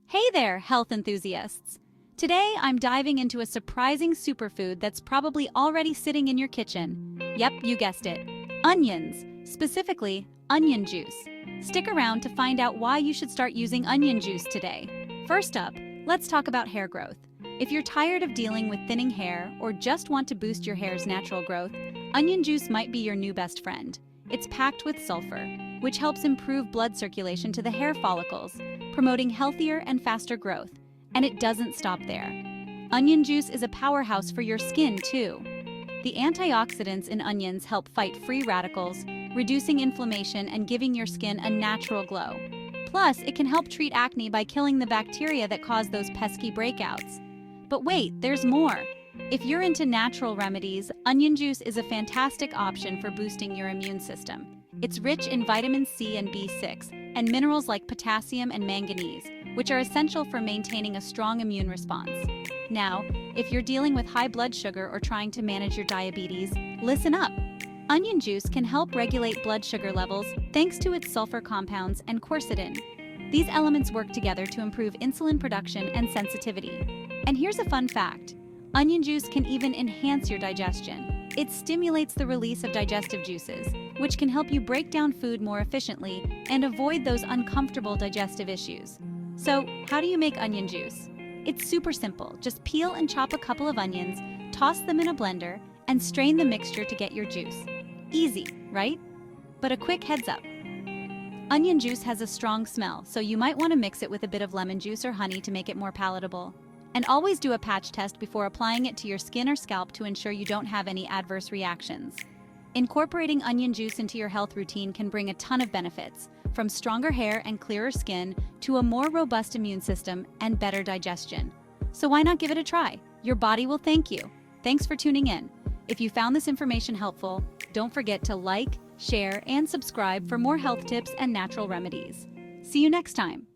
Hey there, health enthusiasts! Today I'm diving into a surprising superfood that's probably already sitting in your kitchen. Yep, you guessed it. Onions, specifically onion juice. Stick around to find out why you should start using onion juice today. First up, let's talk about hair growth. If you're tired of dealing with thinning hair or just want to boost your hair's natural growth, onion juice might be your new best friend. It's packed with sulfur, which helps improve blood circulation to the hair follicles, promoting healthier and faster growth. And it doesn't stop there. Onion juice is a powerhouse for your skin, too. The antioxidants in onions help fight free radicals, reducing inflammation and giving your skin a natural glow. Plus, it can help treat acne by killing the bacteria that cause those pesky breakouts. But wait, there's more. If you're into natural remedies, onion juice is a fantastic option for boosting your immune system. It's rich in vitamin C and B6, and minerals like potassium and manganese, which are essential for maintaining a strong immune response. Now, if you're dealing with high blood sugar or trying to manage your diabetes, listen up. Onion juice can help regulate blood sugar levels thanks to its sulfur compounds and quercetin. These elements work together to improve insulin production and sensitivity. And here's a fun fact. Onion juice can even enhance your digestion. It stimulates the release of digestive juices, which can help you break down food more efficiently and avoid those uncomfortable digestive issues. So, how do you make onion juice? It's super simple. Just peel and chop a couple of onions, toss them in a blender, and strain the mixture to get your juice. Easy, right? But a quick heads up. Onion juice has a strong smell, so you might want to mix it with a bit of lemon juice or honey to make it more palatable. And always do a patch test before applying it to your skin or scalp to ensure you don't have any adverse reactions. Incorporating onion juice into your health routine can bring a ton of benefits, from stronger hair and clearer skin to a more robust immune system and better digestion. So why not give it a try? Your body will thank you. Thanks for tuning in. If you found this information helpful, don't forget to like, share, and subscribe for more health tips and natural remedies. See you next time.